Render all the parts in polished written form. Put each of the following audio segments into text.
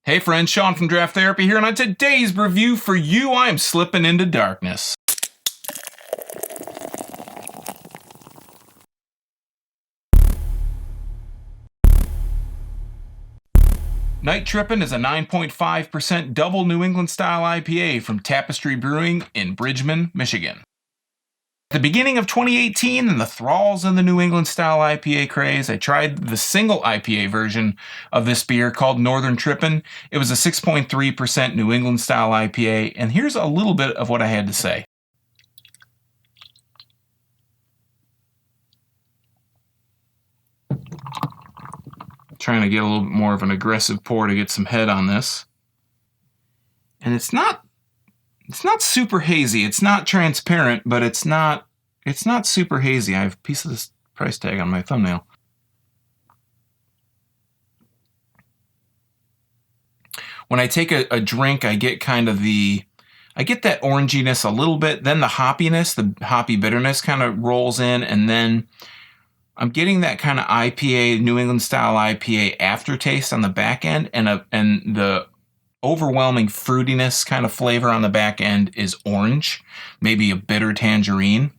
Hey friends, Sean from Draft Therapy here, and on today's review for you, I'm slipping into darkness. Night Trippin is a 9.5% double New England style IPA from Tapistry Brewing in Bridgman, Michigan. At the beginning of 2018, in the thralls of the New England style IPA craze, I tried the single IPA version of this beer called Northern Trippin. It was a 6.3% New England style IPA, and here's a little bit of what I had to say. Trying to get a little bit more of an aggressive pour to get some head on this. And it's not super hazy. It's not transparent, but it's not super hazy. I have a piece of this price tag on my thumbnail. When I take a drink, I get that oranginess a little bit, then the hoppiness, the hoppy bitterness kind of rolls in, and then I'm getting that kind of IPA, New England style IPA aftertaste on the back end, and the overwhelming fruitiness kind of flavor on the back end is orange, maybe a bitter tangerine.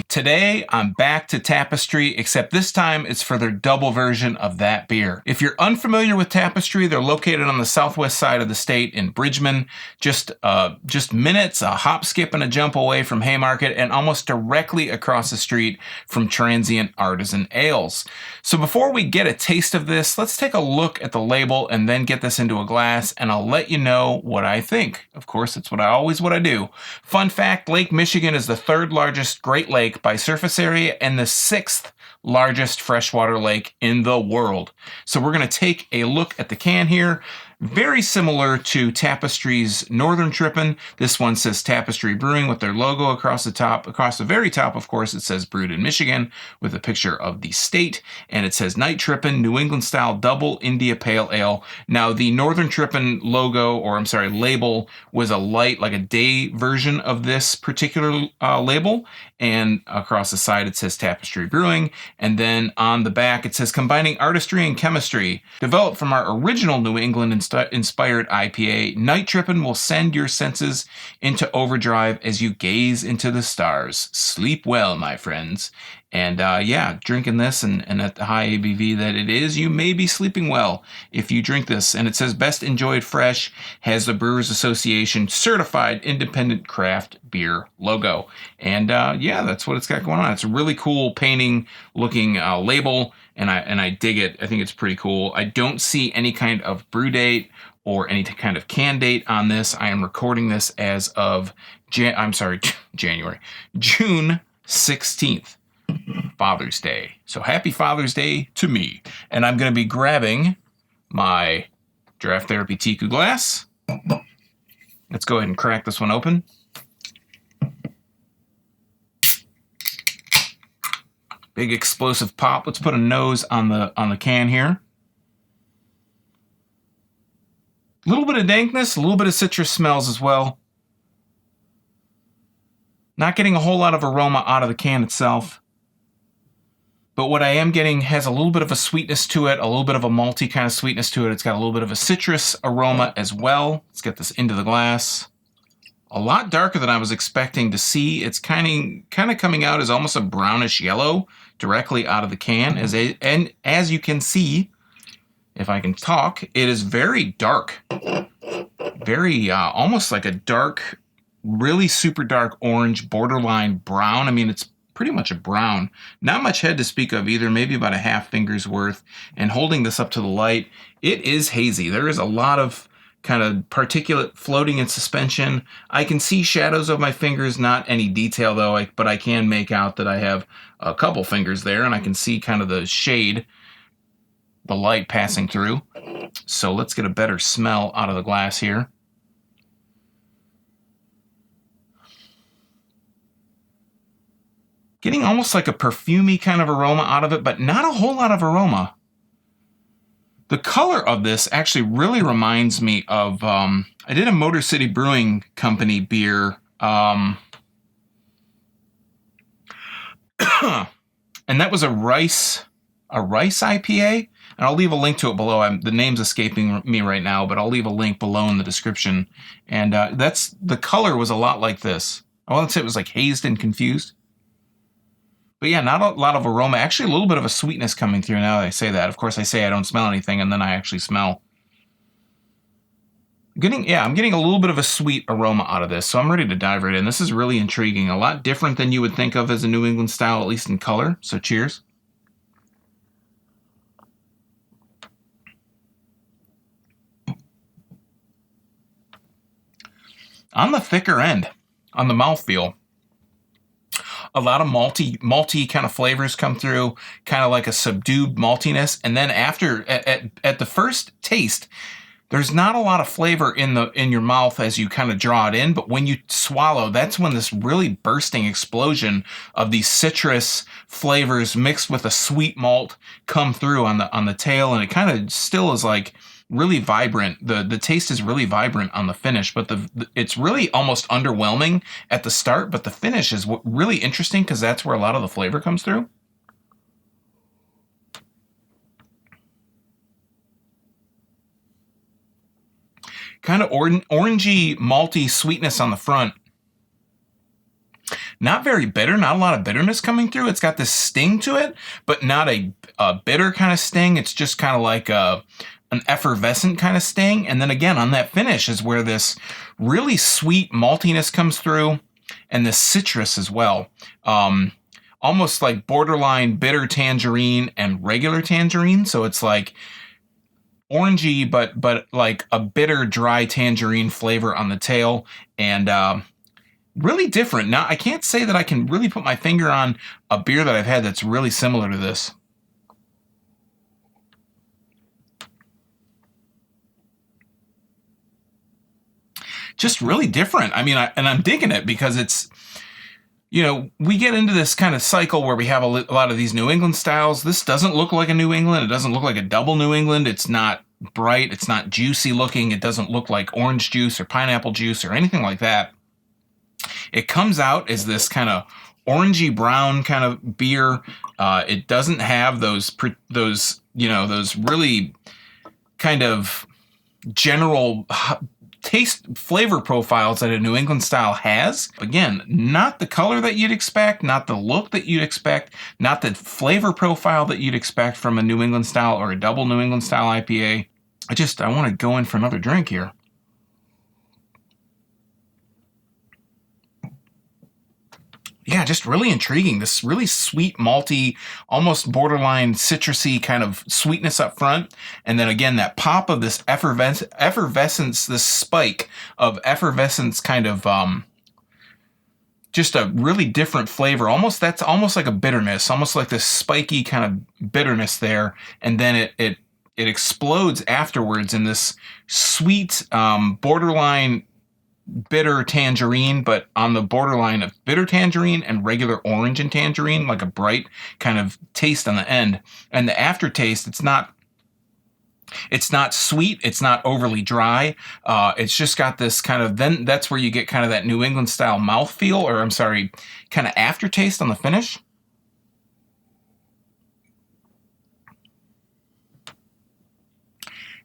Today, I'm back to Tapistry, except this time it's for their double version of that beer. If you're unfamiliar with Tapistry, they're located on the southwest side of the state in Bridgman, just minutes, a hop, skip, and a jump away from Haymarket, and almost directly across the street from Transient Artisan Ales. So before we get a taste of this, let's take a look at the label and then get this into a glass, and I'll let you know what I think. Of course, it's what I do. Fun fact, Lake Michigan is the third largest Great Lake by surface area and the sixth largest freshwater lake in the world. So we're going to take a look at the can here. Very similar to Tapistry's Northern Trippin. This one says Tapistry Brewing with their logo across the top. Across the very top, of course, it says brewed in Michigan with a picture of the state. And it says Night Trippin, New England style double India Pale Ale. Now, the Northern Trippin label was a light, like a day version of this particular label. And across the side, it says Tapistry Brewing. And then on the back, it says combining artistry and chemistry. Developed from our original New England inspired IPA, Night Trippin will send your senses into overdrive as you gaze into the stars. Sleep well, my friends. And drinking this and at the high ABV that it is, you may be sleeping well if you drink this. And it says best enjoyed fresh, has the Brewers Association certified independent craft beer logo. And that's what it's got going on. It's a really cool painting looking label, and I dig it. I think it's pretty cool. I don't see any kind of brew date or any kind of can date on this. I am recording this as of January, June 16th. Father's Day. So happy Father's Day to me. And I'm going to be grabbing my Draft Therapy Tiku glass. Let's go ahead and crack this one open. Big explosive pop. Let's put a nose on the can here. A little bit of dankness, a little bit of citrus smells as well. Not getting a whole lot of aroma out of the can itself. But what I am getting has a little bit of a sweetness to it, a little bit of a malty kind of sweetness to it. It's got a little bit of a citrus aroma as well. Let's get this into the glass. A lot darker than I was expecting to see. It's kind of coming out as almost a brownish yellow directly out of the can. And as you can see, if I can talk, it is very dark. Very, almost like a dark, really super dark orange, borderline brown. I mean, it's pretty much a brown. Not much head to speak of either, maybe about a half finger's worth. And holding this up to the light, it is hazy. There is a lot of kind of particulate floating in suspension. I can see shadows of my fingers, not any detail though, but I can make out that I have a couple fingers there, and I can see kind of the shade, the light passing through. So let's get a better smell out of the glass here. Getting almost like a perfumey kind of aroma out of it, but not a whole lot of aroma. The color of this actually really reminds me of, I did a Motor City Brewing Company beer, and that was a rice IPA. And I'll leave a link to it below. The name's escaping me right now, but I'll leave a link below in the description. And the color was a lot like this. I want to say it was like hazed and confused. But yeah, not a lot of aroma. Actually, a little bit of a sweetness coming through now that I say that. Of course, I say I don't smell anything, and then I actually smell. I'm getting a little bit of a sweet aroma out of this, so I'm ready to dive right in. This is really intriguing. A lot different than you would think of as a New England style, at least in color. So cheers. On the thicker end, on the mouthfeel. A lot of malty kind of flavors come through, kind of like a subdued maltiness. And then after, at the first taste, there's not a lot of flavor in your mouth as you kind of draw it in, but when you swallow, that's when this really bursting explosion of these citrus flavors mixed with a sweet malt come through on the tail, and it kind of still is like really vibrant. The taste is really vibrant on the finish, but it's really almost underwhelming at the start, but the finish is really interesting because that's where a lot of the flavor comes through. Kind of orangey, malty sweetness on the front. Not very bitter, not a lot of bitterness coming through. It's got this sting to it, but not a bitter kind of sting. It's just kind of like an effervescent kind of sting. And then again, on that finish is where this really sweet maltiness comes through, and the citrus as well. Almost like borderline bitter tangerine and regular tangerine. So it's like orangey, but like a bitter, dry tangerine flavor on the tail, and really different. Now, I can't say that I can really put my finger on a beer that I've had that's really similar to this. Just really different. I mean, I'm digging it because it's, we get into this kind of cycle where we have a lot of these New England styles. This doesn't look like a New England. It doesn't look like a double New England. It's not bright. It's not juicy looking. It doesn't look like orange juice or pineapple juice or anything like that. It comes out as this kind of orangey brown kind of beer. It doesn't have those really kind of general taste flavor profiles that a New England style has. Again, not the color that you'd expect, not the look that you'd expect, not the flavor profile that you'd expect from a New England style or a double New England style IPA. I want to go in for another drink here. Yeah, just really intriguing. This really sweet, malty, almost borderline citrusy kind of sweetness up front. And then again, that pop of this effervescence, this spike of effervescence kind of just a really different flavor. That's almost like a bitterness, almost like this spiky kind of bitterness there. And then it explodes afterwards in this sweet, borderline bitter tangerine, but on the borderline of bitter tangerine and regular orange and tangerine, like a bright kind of taste on the end. And the aftertaste, it's not sweet, it's not overly dry. It's just got this kind of, then that's where you get kind of that New England style mouthfeel, or I'm sorry, kind of aftertaste on the finish.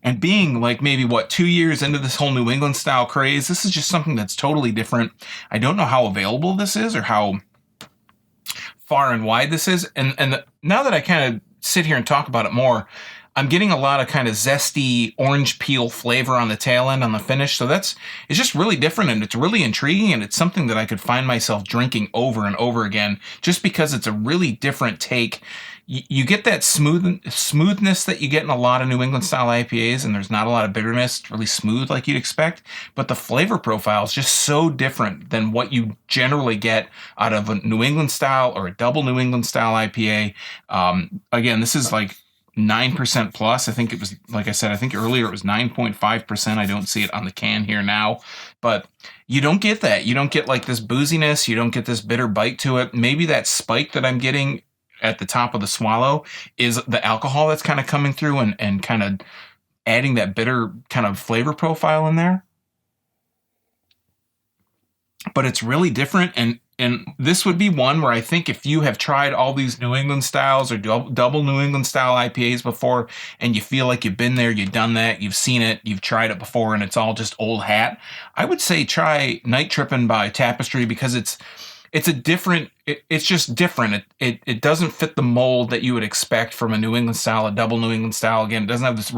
And being like maybe 2 years into this whole New England style craze, this is just something that's totally different. I don't know how available this is or how far and wide this is. And now that I kind of sit here and talk about it more, I'm getting a lot of kind of zesty orange peel flavor on the tail end on the finish. So it's just really different, and it's really intriguing, and it's something that I could find myself drinking over and over again just because it's a really different take. You get that smoothness that you get in a lot of New England style IPAs, and there's not a lot of bitterness. It's really smooth like you'd expect, but the flavor profile is just so different than what you generally get out of a New England style or a double New England style IPA. Again, this is like 9% plus. I think it was, like I said, I think earlier it was 9.5%. I don't see it on the can here now, but you don't get that. You don't get like this booziness. You don't get this bitter bite to it. Maybe that spike that I'm getting at the top of the swallow is the alcohol that's kind of coming through and kind of adding that bitter kind of flavor profile in there. But it's really different, and And this would be one where I think if you have tried all these New England styles or double New England style IPAs before, and you feel like you've been there, you've done that, you've seen it, you've tried it before, and it's all just old hat, I would say try Night Trippin by Tapistry, because it's a different, it's just different. It doesn't fit the mold that you would expect from a New England style, a double New England style. Again, it doesn't have this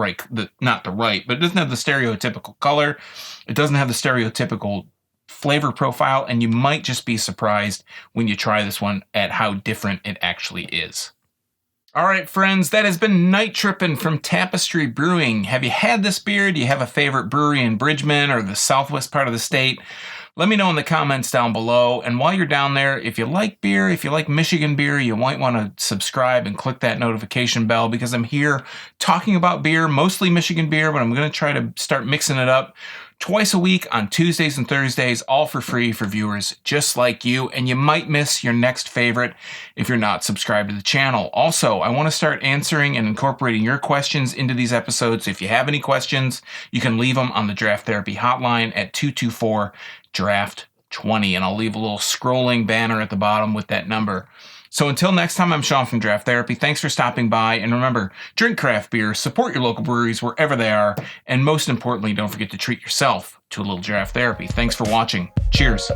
not the right, but it doesn't have the stereotypical color. It doesn't have the stereotypical flavor profile, and you might just be surprised when you try this one at how different it actually is. All right, friends, that has been Night Trippin from Tapistry Brewing. Have you had this beer? Do you have a favorite brewery in Bridgman or the southwest part of the state? Let me know in the comments down below. And while you're down there, if you like beer, if you like Michigan beer, you might want to subscribe and click that notification bell, because I'm here talking about beer, mostly Michigan beer, but I'm going to try to start mixing it up twice a week on Tuesdays and Thursdays, all for free for viewers just like you. And you might miss your next favorite if you're not subscribed to the channel. Also, I want to start answering and incorporating your questions into these episodes. If you have any questions, you can leave them on the Draft Therapy hotline at 224-DRAFT-20. And I'll leave a little scrolling banner at the bottom with that number. So until next time, I'm Sean from Draft Therapy. Thanks for stopping by. And remember, drink craft beer, support your local breweries wherever they are. And most importantly, don't forget to treat yourself to a little draft therapy. Thanks for watching. Cheers.